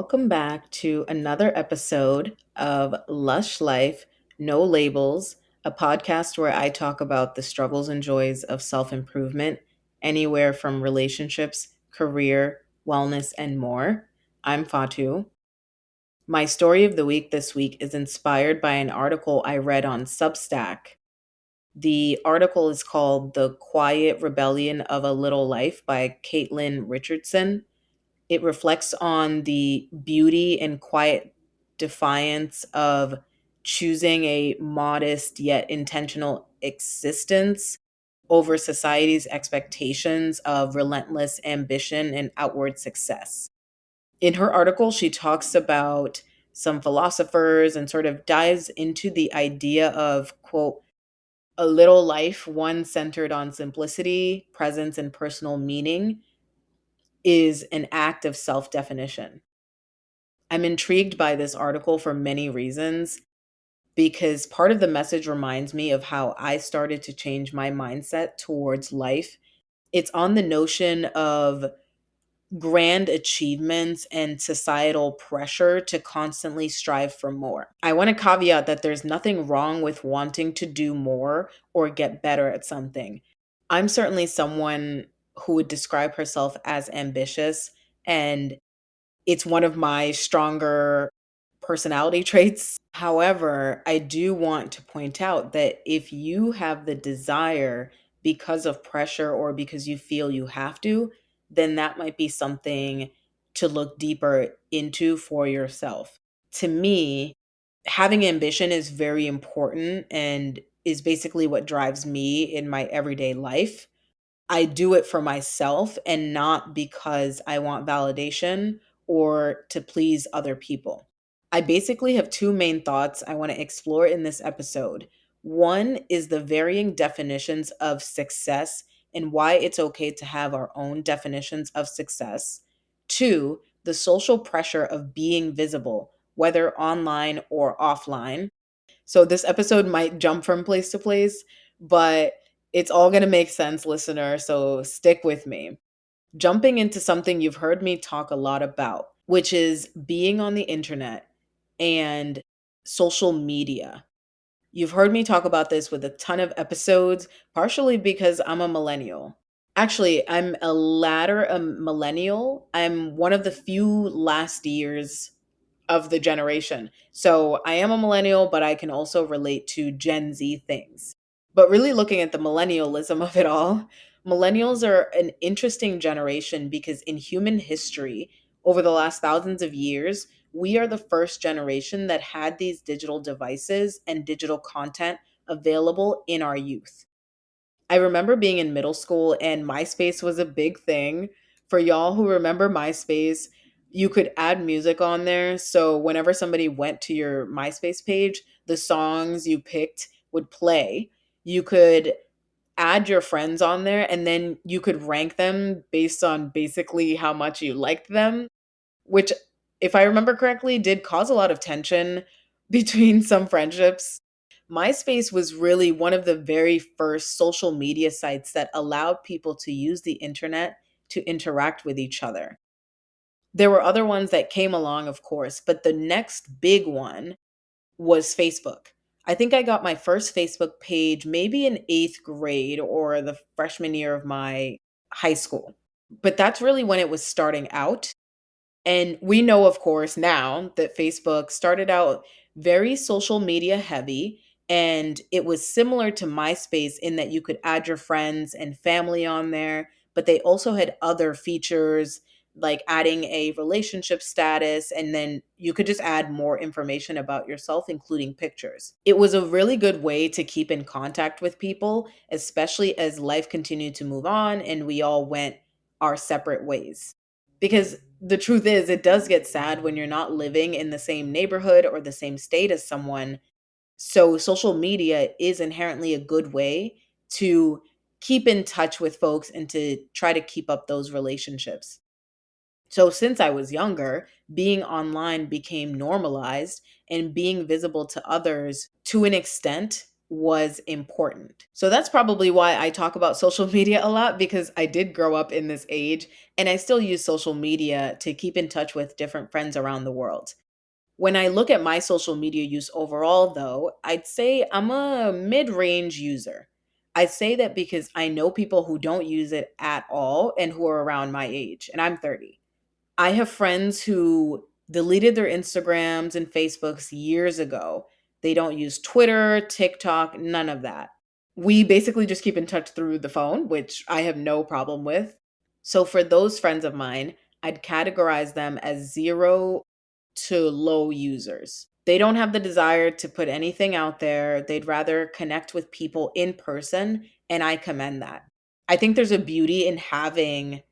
Welcome back to another episode of Lush Life, No Labels, a podcast where I talk about the struggles and joys of self improvement, anywhere from relationships, career, wellness, and more. I'm Fatu. My story of the week this week is inspired by an article I read on Substack. The article is called The Quiet Rebellion of a Little Life by Caitlin Richardson. It reflects on the beauty and quiet defiance of choosing a modest yet intentional existence over society's expectations of relentless ambition and outward success. In her article, she talks about some philosophers and sort of dives into the idea of, quote, a little life, one centered on simplicity, presence, and personal meaning, is an act of self definition. I'm intrigued by this article for many reasons because part of the message reminds me of how I started to change my mindset towards life. It's on the notion of grand achievements and societal pressure to constantly strive for more. I want to caveat that there's nothing wrong with wanting to do more or get better at something. I'm certainly someone who would describe herself as ambitious, and it's one of my stronger personality traits. However, I do want to point out that if you have the desire because of pressure or because you feel you have to, then that might be something to look deeper into for yourself. To me, having ambition is very important and is basically what drives me in my everyday life. I do it for myself and not because I want validation or to please other people. I basically have two main thoughts I want to explore in this episode. One is the varying definitions of success and why it's okay to have our own definitions of success. Two, the social pressure of being visible, whether online or offline. So this episode might jump from place to place, but it's all going to make sense, listener. So stick with me. Jumping into something you've heard me talk a lot about, which is being on the internet and social media. You've heard me talk about this with a ton of episodes, partially because I'm a millennial. Actually, I'm a latter a millennial. I'm one of the few last years of the generation. So I am a millennial, but I can also relate to Gen Z things. But really looking at the millennialism of it all, millennials are an interesting generation because in human history, over the last thousands of years, we are the first generation that had these digital devices and digital content available in our youth. I remember being in middle school and MySpace was a big thing. For y'all who remember MySpace, you could add music on there. So whenever somebody went to your MySpace page, the songs you picked would play. You could add your friends on there and then you could rank them based on basically how much you liked them, which, if I remember correctly, did cause a lot of tension between some friendships. MySpace was really one of the very first social media sites that allowed people to use the internet to interact with each other. There were other ones that came along, of course, but the next big one was Facebook. I think I got my first Facebook page maybe in eighth grade or the freshman year of my high school. But that's really when it was starting out. And we know, of course, now that Facebook started out very social media heavy, and it was similar to MySpace in that you could add your friends and family on there, but they also had other features like adding a relationship status, and then you could just add more information about yourself, including pictures. It was a really good way to keep in contact with people, especially as life continued to move on and we all went our separate ways. Because the truth is, it does get sad when you're not living in the same neighborhood or the same state as someone. So, social media is inherently a good way to keep in touch with folks and to try to keep up those relationships. So, since I was younger, being online became normalized and being visible to others to an extent. was important. So that's probably why I talk about social media a lot, because I did grow up in this age and I still use social media to keep in touch with different friends around the world. When I look at my social media use overall, though, I'd say I'm a mid range user. I say that because I know people who don't use it at all and who are around my age, and I'm 30. I have friends who deleted their Instagrams and Facebooks years ago. They don't use Twitter, TikTok, none of that. We basically just keep in touch through the phone, which I have no problem with. So for those friends of mine, I'd categorize them as zero to low users. They don't have the desire to put anything out there. They'd rather connect with people in person, and I commend that. I think there's a beauty in having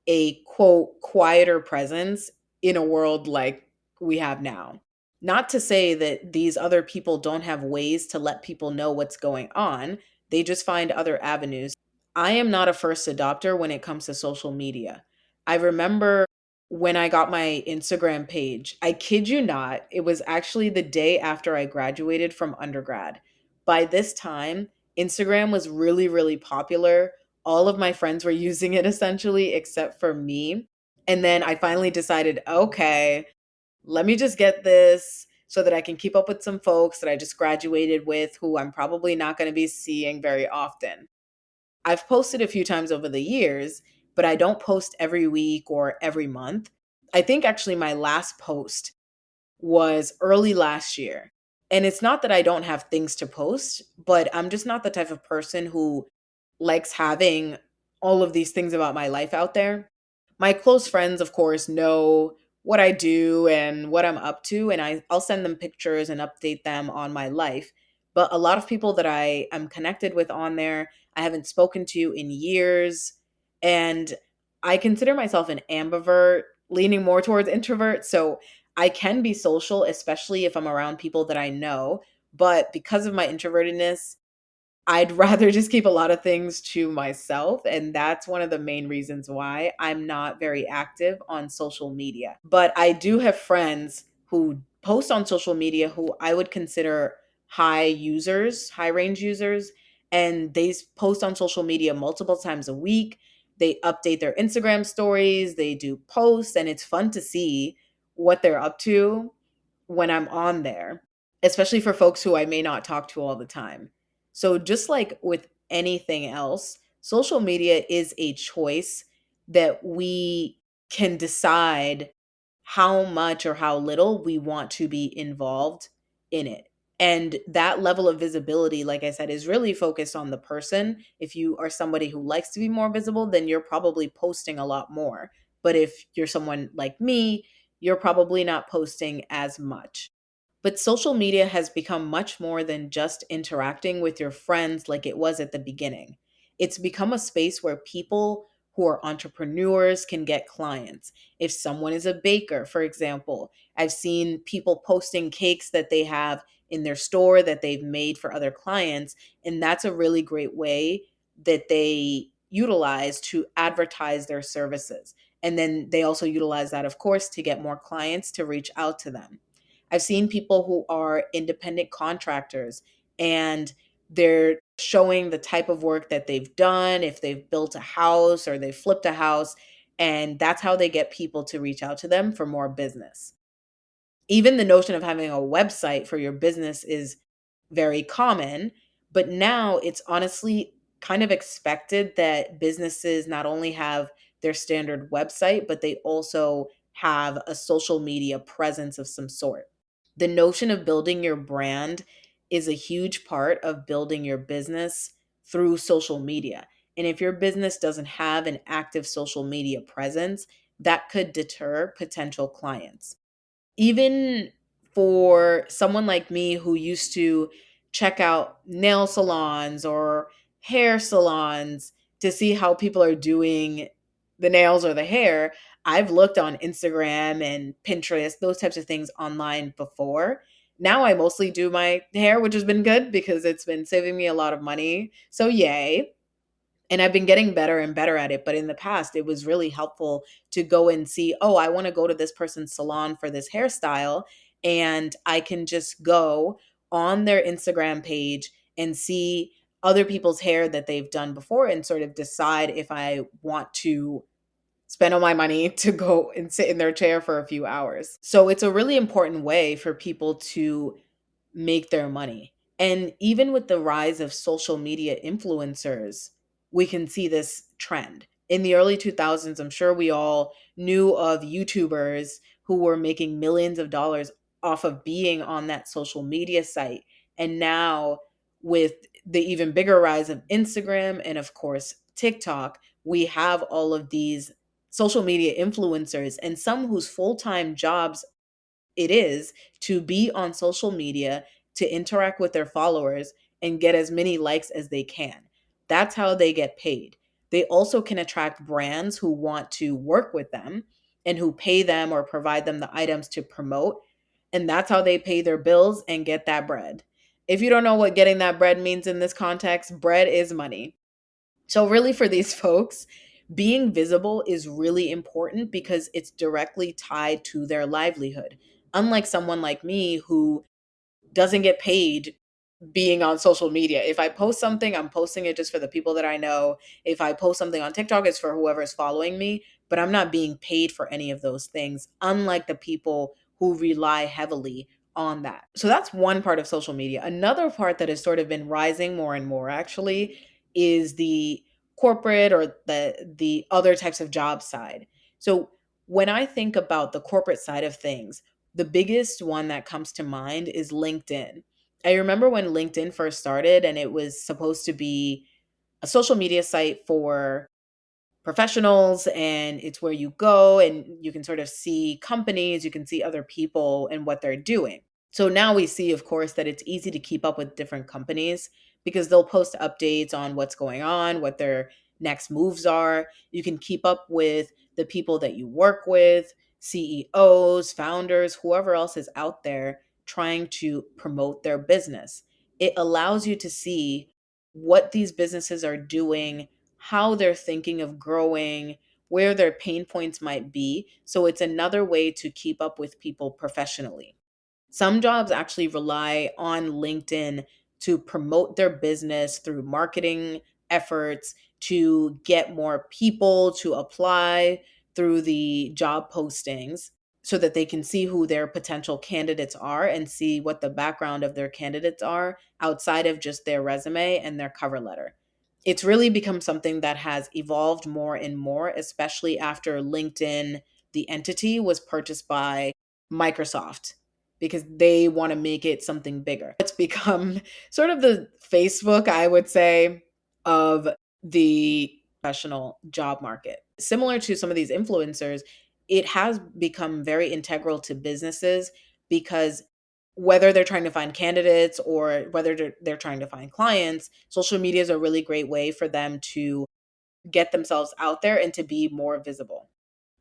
a quote quieter presence in a world like we have now. Not to say that these other people don't have ways to let people know what's going on, they just find other avenues. I am not a first adopter when it comes to social media. I remember when I got my Instagram page, I kid you not, it was actually the day after I graduated from undergrad. By this time, Instagram was really, really popular. All of my friends were using it essentially, except for me. And then I finally decided, okay, let me just get this so that I can keep up with some folks that I just graduated with who I'm probably not going to be seeing very often. I've posted a few times over the years, but I don't post every week or every month. I think actually my last post was early last year. And it's not that I don't have things to post, but I'm just not the type of person who likes having all of these things about my life out there. My close friends, of course, know what I do and what I'm up to, and I'll send them pictures and update them on my life. But a lot of people that I am connected with on there, I haven't spoken to in years. And I consider myself an ambivert, leaning more towards introvert. So I can be social, especially if I'm around people that I know. But because of my introvertedness, I'd rather just keep a lot of things to myself, and that's one of the main reasons why I'm not very active on social media. But I do have friends who post on social media who I would consider high users, high range users, and post on social media multiple times a week. They update their Instagram stories, they do posts, and it's fun to see what they're up to when I'm on there, especially for folks who I may not talk to all the time. So, just like with anything else, social media is a choice that we can decide how much or how little we want to be involved in it. And that level of visibility, like I said, is really focused on the person. If you are somebody who likes to be more visible, then you're probably posting a lot more. But if you're someone like me, you're probably not posting as much. But social media has become much more than just interacting with your friends like it was at the beginning. It's become a space where people who are entrepreneurs can get clients. If someone is a baker, for example, I've seen people posting cakes that they have in their store that they've made for other clients. And that's a really great way that they utilize to advertise their services. And then they also utilize that, of course, to get more clients to reach out to them. I've seen people who are independent contractors and they're showing the type of work that they've done, if they've built a house or they flipped a house, and that's how they get people to reach out to them for more business. Even the notion of having a website for your business is very common, but now it's honestly kind of expected that businesses not only have their standard website, but they also have a social media presence of some sort. The notion of building your brand is a huge part of building your business through social media. And if your business doesn't have an active social media presence, that could deter potential clients. Even for someone like me who used to check out nail salons or hair salons to see how people are doing the nails or the hair, I've looked on Instagram and Pinterest, those types of things online before. Now I mostly do my hair, which has been good because it's been saving me a lot of money. So, yay. And I've been getting better and better at it. But in the past, it was really helpful to go and see, oh, I want to go to this person's salon for this hairstyle. And I can just go on their Instagram page and see other people's hair that they've done before and sort of decide if I want to spend all my money to go and sit in their chair for a few hours. So it's a really important way for people to make their money. And even with the rise of social media influencers, we can see this trend. In the early 2000s, I'm sure we all knew of YouTubers who were making millions of dollars off of being on that social media site. And now, with the even bigger rise of Instagram and, of course, TikTok, we have all of these social media influencers and some whose full time jobs it is to be on social media, to interact with their followers and get as many likes as they can. That's how they get paid. They also can attract brands who want to work with them and who pay them or provide them the items to promote. And that's how they pay their bills and get that bread. If you don't know what getting that bread means in this context, bread is money. So, really, for these folks, being visible is really important because it's directly tied to their livelihood. Unlike someone like me who doesn't get paid being on social media. If I post something, I'm posting it just for the people that I know. If I post something on TikTok, it's for whoever's following me, but I'm not being paid for any of those things, unlike the people who rely heavily on that. So that's one part of social media. Another part that has sort of been rising more and more actually is the corporate or the other types of job side. So when I think about the corporate side of things, the biggest one that comes to mind is LinkedIn. I remember when LinkedIn first started and it was supposed to be a social media site for professionals, and it's where you go and you can sort of see companies, you can see other people and what they're doing. So now we see, of course, that it's easy to keep up with different companies because they'll post updates on what's going on, what their next moves are. You can keep up with the people that you work with, CEOs, founders, whoever else is out there trying to promote their business. It allows you to see what these businesses are doing, how they're thinking of growing, where their pain points might be. So it's another way to keep up with people professionally. Some jobs actually rely on LinkedIn to promote their business through marketing efforts, to get more people to apply through the job postings so that they can see who their potential candidates are and see what the background of their candidates are outside of just their resume and their cover letter. It's really become something that has evolved more and more, especially after LinkedIn, the entity, was purchased by Microsoft because they want to make it something bigger. It's become sort of the Facebook, I would say, of the professional job market. Similar to some of these influencers, it has become very integral to businesses because whether they're trying to find candidates or whether they're trying to find clients, social media is a really great way for them to get themselves out there and to be more visible.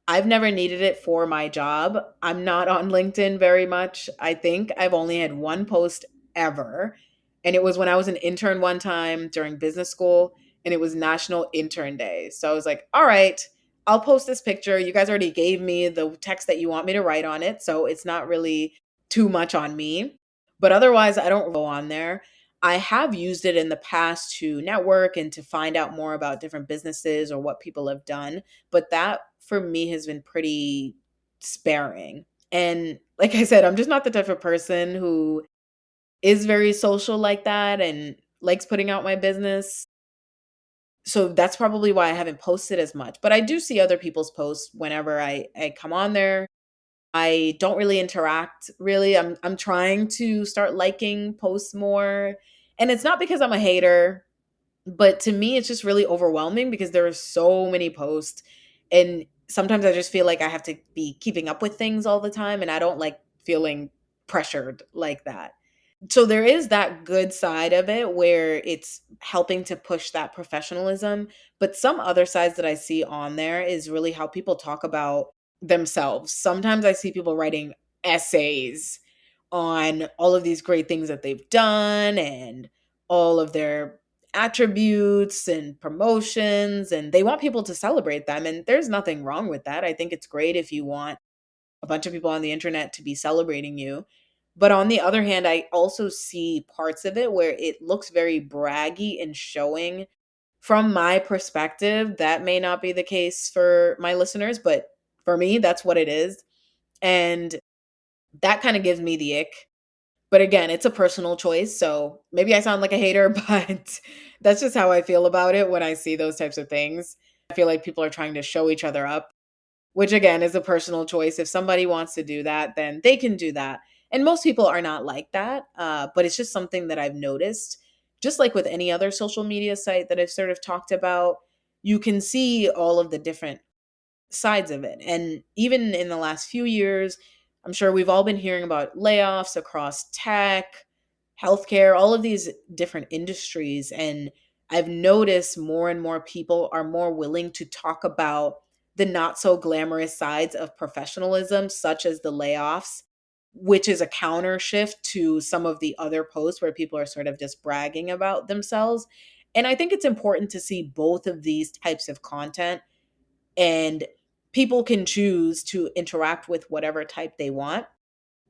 I've never needed it for my job. I'm not on LinkedIn very much. I think I've only had one post ever. And it was when I was an intern one time during business school, and it was National Intern Day. So I was like, all right, I'll post this picture. You guys already gave me the text that you want me to write on it. So it's not really too much on me. But otherwise, I don't go on there. I have used it in the past to network and to find out more about different businesses or what people have done, but that for me has been pretty sparing. And like I said, I'm just not the type of person who is very social like that and likes putting out my business. So that's probably why I haven't posted as much. But I do see other people's posts whenever I come on there. I don't really interact really. I'm trying to start liking posts more. And it's not because I'm a hater, but to me it's just really overwhelming because there are so many posts, and sometimes I just feel like I have to be keeping up with things all the time, and I don't like feeling pressured like that. So there is that good side of it where it's helping to push that professionalism, but some other sides that I see on there is really how people talk about themselves. Sometimes I see people writing essays on all of these great things that they've done and all of their attributes and promotions, and they want people to celebrate them, and there's nothing wrong with that. I think it's great if you want a bunch of people on the internet to be celebrating you. But on the other hand, I also see parts of it where it looks very braggy and showing. From my perspective, that may not be the case for my listeners, but for me, that's what it is. And that kind of gives me the ick. But again, it's a personal choice. So maybe I sound like a hater, but that's just how I feel about it when I see those types of things. I feel like people are trying to show each other up, which again is a personal choice. If somebody wants to do that, then they can do that. And most people are not like that. But it's just something that I've noticed. Just like with any other social media site that I've sort of talked about, you can see all of the different sides of it. And even in the last few years, I'm sure we've all been hearing about layoffs across tech, healthcare, all of these different industries. And I've noticed more and more people are more willing to talk about the not so glamorous sides of professionalism, such as the layoffs, which is a counter shift to some of the other posts where people are sort of just bragging about themselves. And I think it's important to see both of these types of content, and people can choose to interact with whatever type they want.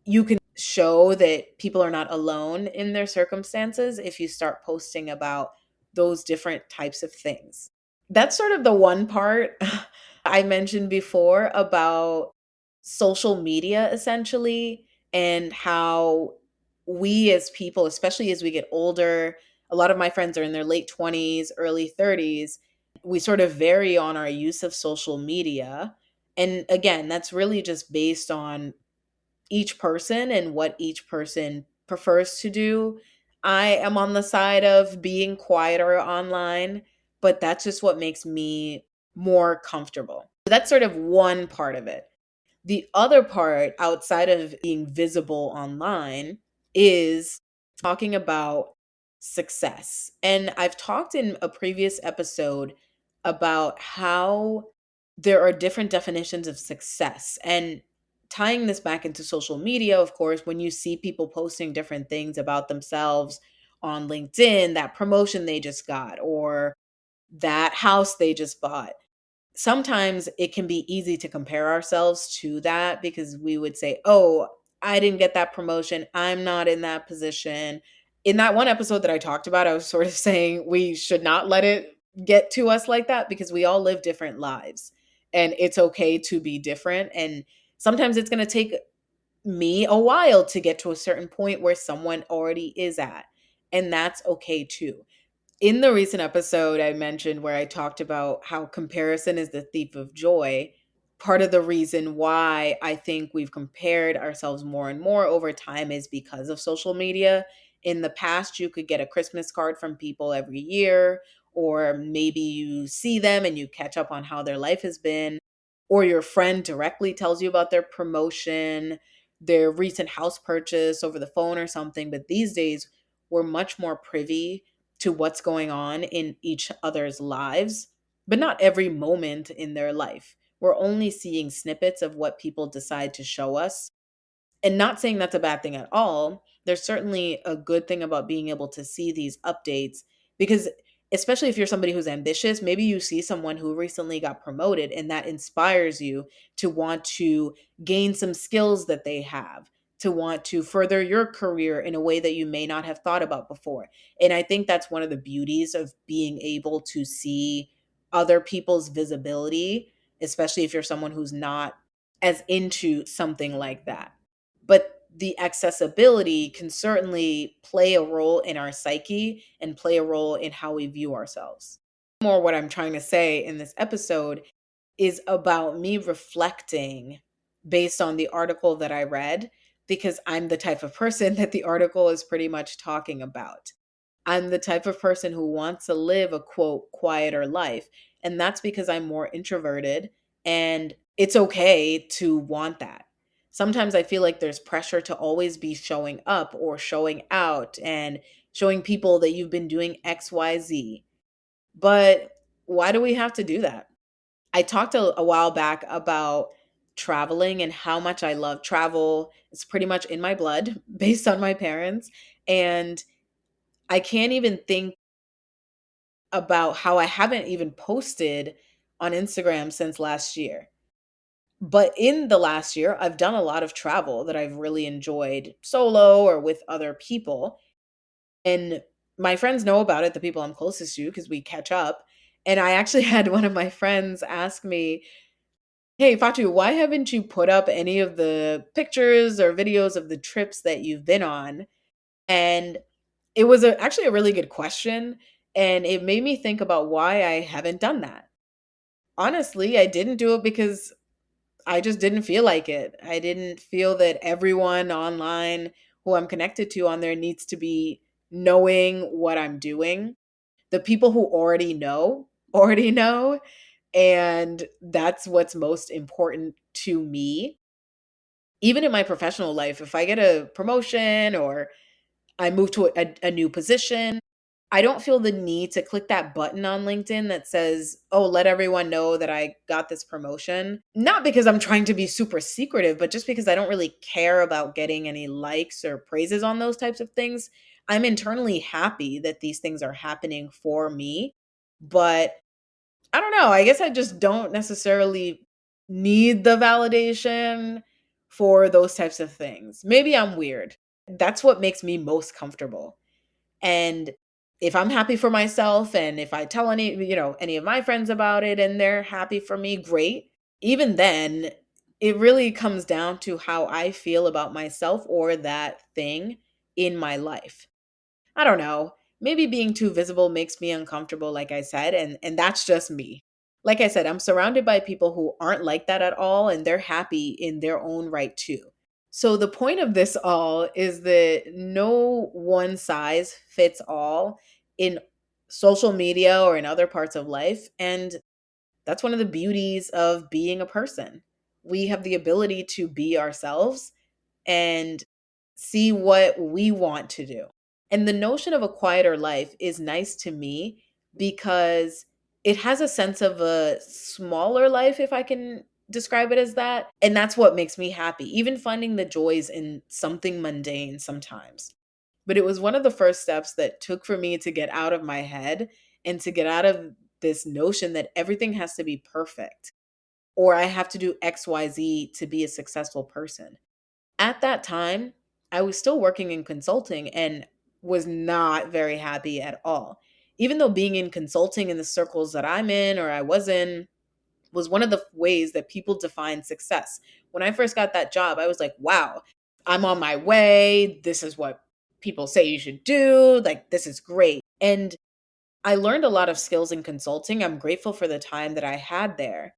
You can show that people are not alone in their circumstances if you start posting about those different types of things. That's sort of the one part I mentioned before about social media, essentially, and how we as people, especially as we get older, a lot of my friends are in their late 20s, early 30s. We sort of vary on our use of social media. And again, that's really just based on each person and what each person prefers to do. I am on the side of being quieter online, but that's just what makes me more comfortable. That's sort of one part of it. The other part, outside of being visible online, is talking about success. And I've talked in a previous episode about how there are different definitions of success. And tying this back into social media, of course, when you see people posting different things about themselves on LinkedIn, that promotion they just got, or that house they just bought, sometimes it can be easy to compare ourselves to that because we would say, "Oh, I didn't get that promotion. I'm not in that position." In that one episode that I talked about, I was sort of saying we should not let it get to us like that because we all live different lives and it's okay to be different. And sometimes it's going to take me a while to get to a certain point where someone already is at. And that's okay too. In the recent episode I mentioned where I talked about how comparison is the thief of joy, part of the reason why I think we've compared ourselves more and more over time is because of social media. In the past, you could get a Christmas card from people every year, or maybe you see them and you catch up on how their life has been, or your friend directly tells you about their promotion, their recent house purchase over the phone or something. But these days, we're much more privy to what's going on in each other's lives, but not every moment in their life. We're only seeing snippets of what people decide to show us. And not saying that's a bad thing at all. There's certainly a good thing about being able to see these updates because, especially if you're somebody who's ambitious, maybe you see someone who recently got promoted and that inspires you to want to gain some skills that they have, to want to further your career in a way that you may not have thought about before. And I think that's one of the beauties of being able to see other people's visibility, especially if you're someone who's not as into something like that. But the accessibility can certainly play a role in our psyche and play a role in how we view ourselves. More what I'm trying to say in this episode is about me reflecting based on the article that I read, because I'm the type of person that the article is pretty much talking about. I'm the type of person who wants to live a quote quieter life. And that's because I'm more introverted, and it's okay to want that. Sometimes I feel like there's pressure to always be showing up or showing out and showing people that you've been doing XYZ. But why do we have to do that? I talked a while back about traveling and how much I love travel. It's pretty much in my blood based on my parents. And I can't even think about how I haven't even posted on Instagram since last year. But in the last year, I've done a lot of travel that I've really enjoyed solo or with other people. And my friends know about it, the people I'm closest to, because we catch up. And I actually had one of my friends ask me, "Hey, Fatu, why haven't you put up any of the pictures or videos of the trips that you've been on?" And it was actually a really good question. And it made me think about why I haven't done that. Honestly, I didn't do it because I just didn't feel like it. I didn't feel that everyone online who I'm connected to on there needs to be knowing what I'm doing. The people who already know. And that's what's most important to me. Even in my professional life, if I get a promotion or I move to a new position, I don't feel the need to click that button on LinkedIn that says, "Oh, let everyone know that I got this promotion." Not because I'm trying to be super secretive, but just because I don't really care about getting any likes or praises on those types of things. I'm internally happy that these things are happening for me, but I don't know, I guess I just don't necessarily need the validation for those types of things. Maybe I'm weird. That's what makes me most comfortable. And if I'm happy for myself and if I tell any of my friends about it and they're happy for me, great. Even then, it really comes down to how I feel about myself or that thing in my life. I don't know. Maybe being too visible makes me uncomfortable, like I said, and that's just me. Like I said, I'm surrounded by people who aren't like that at all, and they're happy in their own right too. So the point of this all is that no one size fits all in social media or in other parts of life, and that's one of the beauties of being a person. We have the ability to be ourselves and see what we want to do. And the notion of a quieter life is nice to me because it has a sense of a smaller life, if I can describe it as that. And that's what makes me happy, even finding the joys in something mundane sometimes. But it was one of the first steps that took for me to get out of my head and to get out of this notion that everything has to be perfect or I have to do XYZ to be a successful person. At that time, I was still working in consulting and was not very happy at all. Even though being in consulting in the circles that I'm in or I was in was one of the ways that people define success. When I first got that job, I was like, wow, I'm on my way. This is what people say you should do. Like, this is great. And I learned a lot of skills in consulting. I'm grateful for the time that I had there.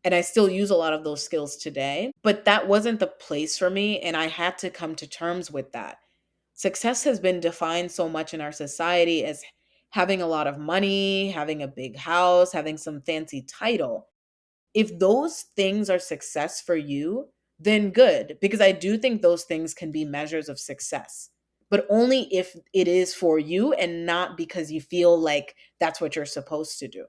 And I still use a lot of those skills today, but that wasn't the place for me, and I had to come to terms with that. Success has been defined so much in our society as having a lot of money, having a big house, having some fancy title. If those things are success for you, then good, because I do think those things can be measures of success, but only if it is for you and not because you feel like that's what you're supposed to do.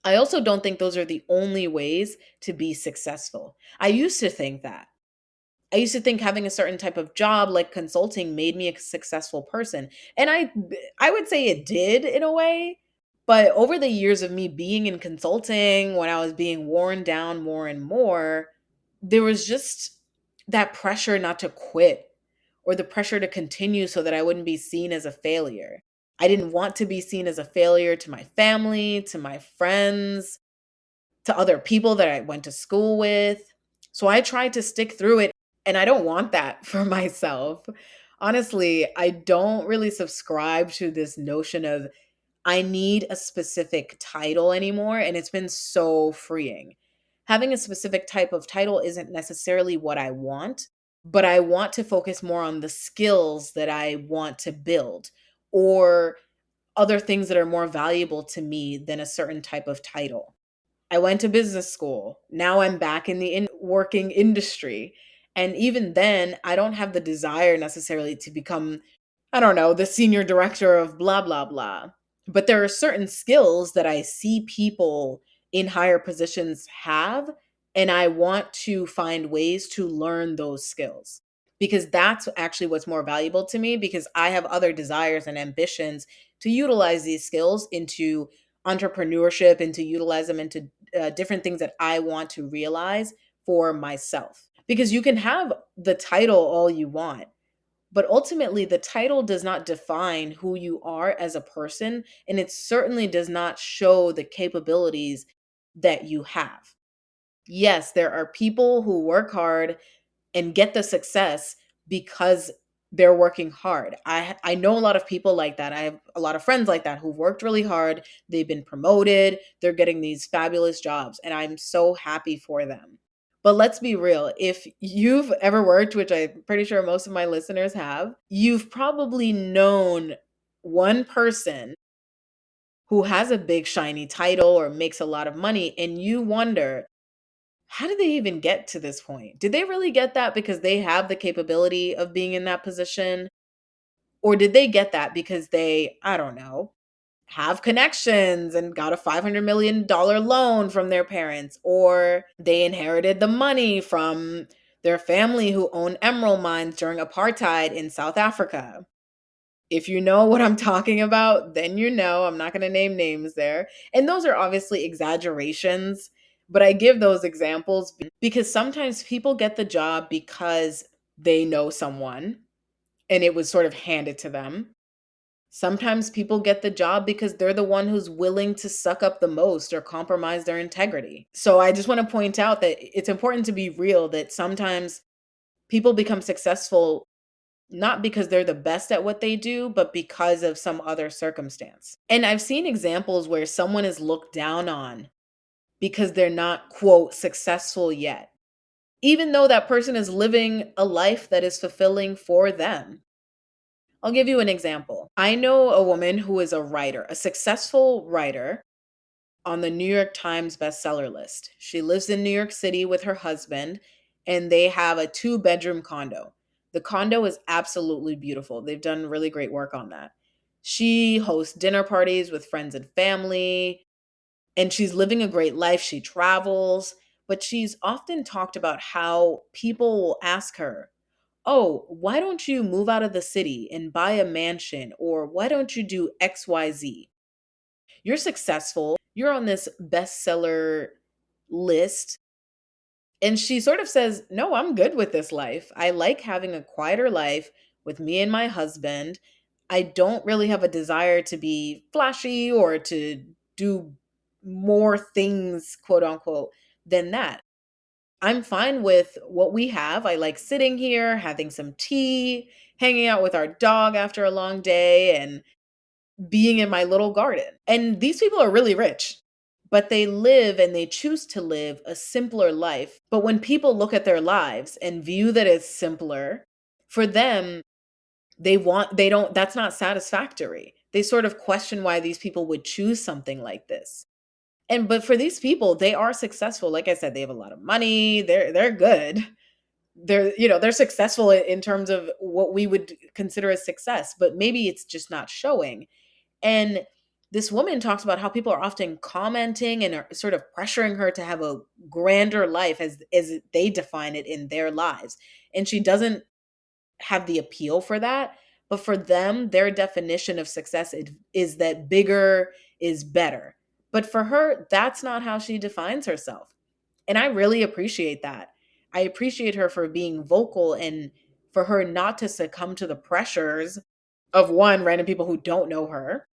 I also don't think those are the only ways to be successful. I used to think that. I used to think having a certain type of job like consulting made me a successful person. And I would say it did in a way, but over the years of me being in consulting, when I was being worn down more and more, there was just that pressure not to quit or the pressure to continue so that I wouldn't be seen as a failure. I didn't want to be seen as a failure to my family, to my friends, to other people that I went to school with. So I tried to stick through it, and I don't want that for myself. Honestly, I don't really subscribe to this notion of I need a specific title anymore, and it's been so freeing. Having a specific type of title isn't necessarily what I want, but I want to focus more on the skills that I want to build or other things that are more valuable to me than a certain type of title. I went to business school. Now I'm back in the working industry. And even then, I don't have the desire necessarily to become, I don't know, the senior director of blah, blah, blah. But there are certain skills that I see people in higher positions have, and I want to find ways to learn those skills because that's actually what's more valuable to me because I have other desires and ambitions to utilize these skills into entrepreneurship and to utilize them into different things that I want to realize for myself. Because you can have the title all you want, but ultimately the title does not define who you are as a person, and it certainly does not show the capabilities that you have. Yes, there are people who work hard and get the success because they're working hard. I know a lot of people like that. I have a lot of friends like that who've worked really hard. They've been promoted. They're getting these fabulous jobs, and I'm so happy for them. But let's be real. If you've ever worked, which I'm pretty sure most of my listeners have, you've probably known one person who has a big shiny title or makes a lot of money, and you wonder, how did they even get to this point? Did they really get that because they have the capability of being in that position? Or did they get that because they, I don't know, have connections and got a $500 million loan from their parents? Or they inherited the money from their family who owned emerald mines during apartheid in South Africa? If you know what I'm talking about, then you know. I'm not going to name names there. And those are obviously exaggerations, but I give those examples because sometimes people get the job because they know someone and it was sort of handed to them. Sometimes people get the job because they're the one who's willing to suck up the most or compromise their integrity. So I just want to point out that it's important to be real that sometimes people become successful not because they're the best at what they do, but because of some other circumstance. And I've seen examples where someone is looked down on because they're not, quote, successful yet, even though that person is living a life that is fulfilling for them. I'll give you an example. I know a woman who is a writer, a successful writer on the New York Times bestseller list. She lives in New York City with her husband, and they have a 2-bedroom condo. The condo is absolutely beautiful. They've done really great work on that. She hosts dinner parties with friends and family, and she's living a great life. She travels, but she's often talked about how people will ask her, "Oh, why don't you move out of the city and buy a mansion? Or why don't you do XYZ? You're successful. You're on this bestseller list." And she sort of says, "No, I'm good with this life. I like having a quieter life with me and my husband. I don't really have a desire to be flashy or to do more things, quote unquote, than that. I'm fine with what we have. I like sitting here, having some tea, hanging out with our dog after a long day, and being in my little garden." And these people are really rich, but they live and they choose to live a simpler life. But when people look at their lives and view that it's simpler, for them, they don't, that's not satisfactory. They sort of question why these people would choose something like this. And but for these people, they are successful. Like I said, they have a lot of money. They're good. They're successful in terms of what we would consider a success, but maybe it's just not showing. And this woman talks about how people are often commenting and are sort of pressuring her to have a grander life as they define it in their lives. And she doesn't have the appeal for that. But for them, their definition of success is that bigger is better. But for her, that's not how she defines herself. And I really appreciate that. I appreciate her for being vocal and for her not to succumb to the pressures of one, random people who don't know her,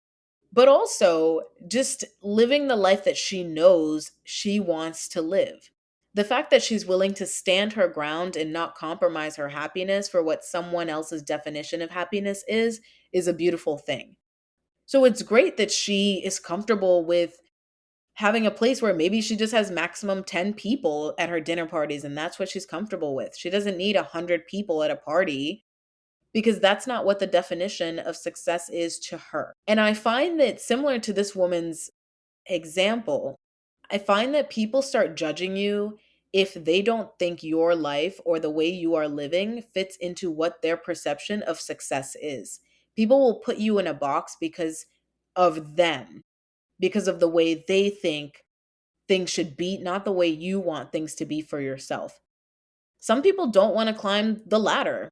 but also just living the life that she knows she wants to live. The fact that she's willing to stand her ground and not compromise her happiness for what someone else's definition of happiness is a beautiful thing. So it's great that she is comfortable with having a place where maybe she just has maximum 10 people at her dinner parties and that's what she's comfortable with. She doesn't need 100 people at a party because that's not what the definition of success is to her. And I find that similar to this woman's example, I find that people start judging you if they don't think your life or the way you are living fits into what their perception of success is. People will put you in a box because of them, because of the way they think things should be, not the way you want things to be for yourself. Some people don't want to climb the ladder.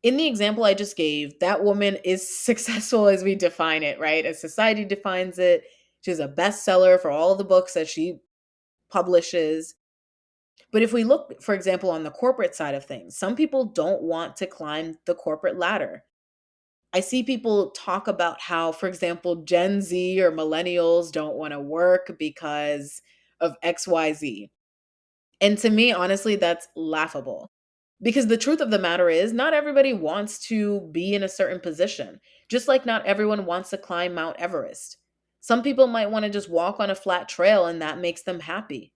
In the example I just gave, that woman is successful as we define it, right? As society defines it. She's a bestseller for all the books that she publishes. But if we look, for example, on the corporate side of things, some people don't want to climb the corporate ladder. I see people talk about how, for example, Gen Z or millennials don't want to work because of XYZ. And to me, honestly, that's laughable. Because the truth of the matter is, not everybody wants to be in a certain position, just like not everyone wants to climb Mount Everest. Some people might want to just walk on a flat trail and that makes them happy.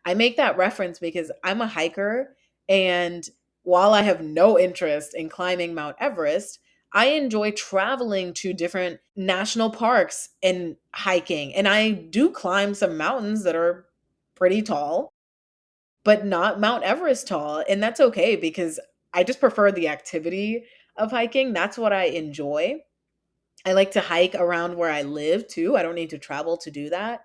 I make that reference because I'm a hiker, and while I have no interest in climbing Mount Everest, I enjoy traveling to different national parks and hiking. And I do climb some mountains that are pretty tall, but not Mount Everest tall, and that's okay because I just prefer the activity of hiking. That's what I enjoy. I like to hike around where I live too. I don't need to travel to do that.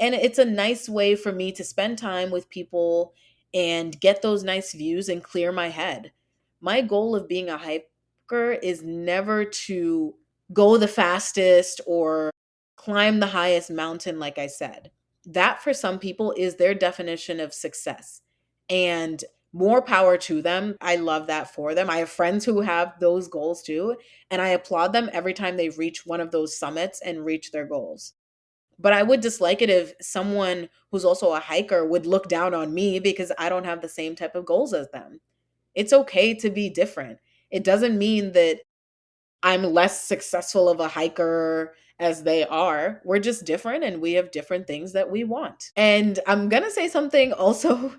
And it's a nice way for me to spend time with people and get those nice views and clear my head. My goal of being a hiker is never to go the fastest or climb the highest mountain, like I said. That for some people is their definition of success. And more power to them. I love that for them. I have friends who have those goals too. And I applaud them every time they reach one of those summits and reach their goals. But I would dislike it if someone who's also a hiker would look down on me because I don't have the same type of goals as them. It's okay to be different. It doesn't mean that I'm less successful of a hiker as they are. We're just different and we have different things that we want. And I'm going to say something also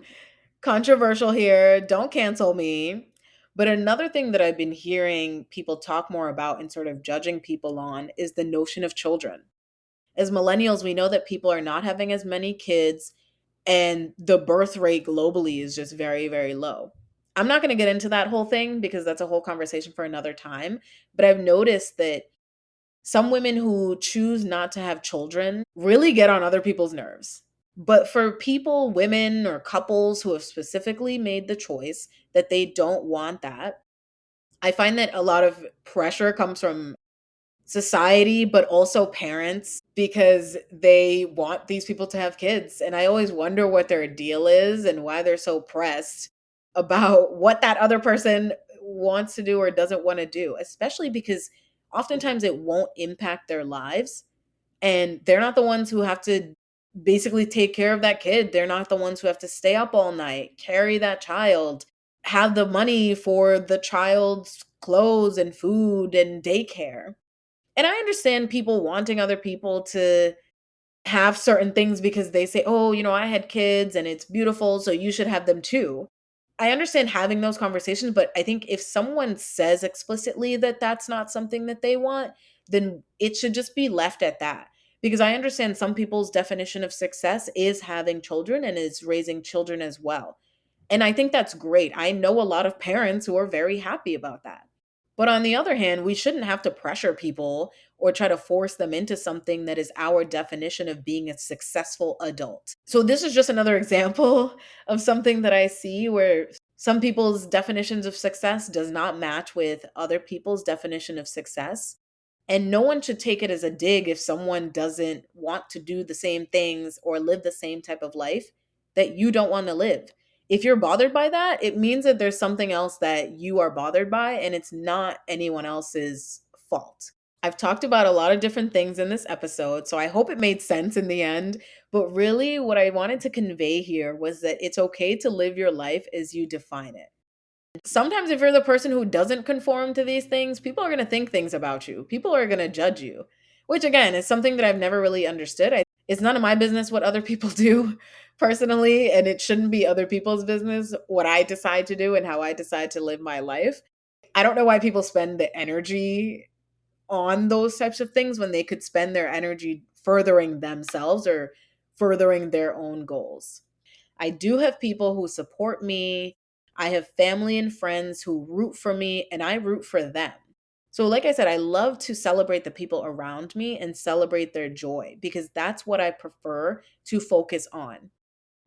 controversial here. Don't cancel me. But another thing that I've been hearing people talk more about and sort of judging people on is the notion of children. As millennials, we know that people are not having as many kids and the birth rate globally is just very, very low. I'm not going to get into that whole thing because that's a whole conversation for another time. But I've noticed that some women who choose not to have children really get on other people's nerves. But for people, women, or couples who have specifically made the choice that they don't want that, I find that a lot of pressure comes from society, but also parents because they want these people to have kids. And I always wonder what their deal is and why they're so pressed about what that other person wants to do or doesn't want to do, especially because oftentimes it won't impact their lives. And they're not the ones who have to basically take care of that kid. They're not the ones who have to stay up all night, carry that child, have the money for the child's clothes and food and daycare. And I understand people wanting other people to have certain things because they say, "Oh, I had kids and it's beautiful, so you should have them too." I understand having those conversations, but I think if someone says explicitly that that's not something that they want, then it should just be left at that. Because I understand some people's definition of success is having children and is raising children as well. And I think that's great. I know a lot of parents who are very happy about that. But on the other hand, we shouldn't have to pressure people or try to force them into something that is our definition of being a successful adult. So, this is just another example of something that I see where some people's definitions of success does not match with other people's definition of success. And no one should take it as a dig if someone doesn't want to do the same things or live the same type of life that you don't want to live. If you're bothered by that, it means that there's something else that you are bothered by and it's not anyone else's fault. I've talked about a lot of different things in this episode, so I hope it made sense in the end. But really, what I wanted to convey here was that it's okay to live your life as you define it. Sometimes, if you're the person who doesn't conform to these things, people are going to think things about you. People are going to judge you, which again is something that I've never really understood. It's none of my business what other people do personally, and it shouldn't be other people's business what I decide to do and how I decide to live my life. I don't know why people spend the energy on those types of things when they could spend their energy furthering themselves or furthering their own goals. I do have people who support me. I have family and friends who root for me, and I root for them. So, like I said, I love to celebrate the people around me and celebrate their joy because that's what I prefer to focus on.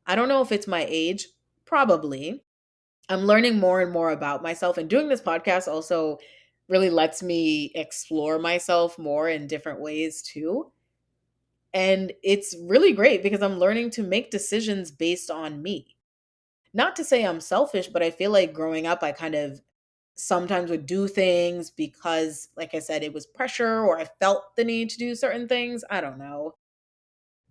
I don't know if it's my age, probably. I'm learning more and more about myself, and doing this podcast also really lets me explore myself more in different ways too. And it's really great because I'm learning to make decisions based on me. Not to say I'm selfish, but I feel like growing up, I kind of sometimes would do things because, like I said, it was pressure or I felt the need to do certain things. I don't know.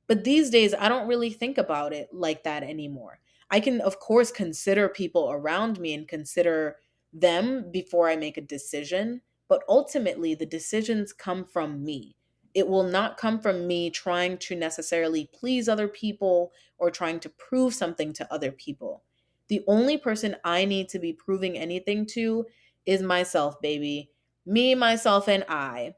But these days, I don't really think about it like that anymore. I can, of course, consider people around me and consider them before I make a decision. But ultimately, the decisions come from me. It will not come from me trying to necessarily please other people or trying to prove something to other people. The only person I need to be proving anything to is myself, baby. Me, myself, and I,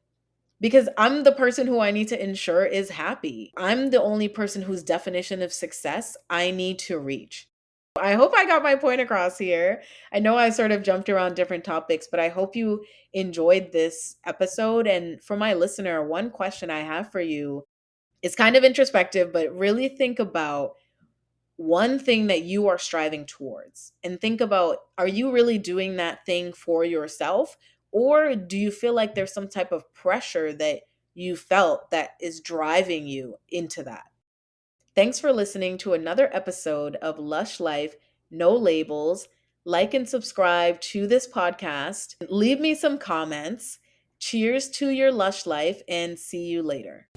because I'm the person who I need to ensure is happy. I'm the only person whose definition of success I need to reach. I hope I got my point across here. I know I sort of jumped around different topics, but I hope you enjoyed this episode. And for my listener, one question I have for you is kind of introspective, but really think about one thing that you are striving towards and think about, are you really doing that thing for yourself, or do you feel like there's some type of pressure that you felt that is driving you into that? Thanks for listening to another episode of Lush Life No Labels. Like and subscribe to this podcast, leave me some comments. Cheers to your lush life, and see you later.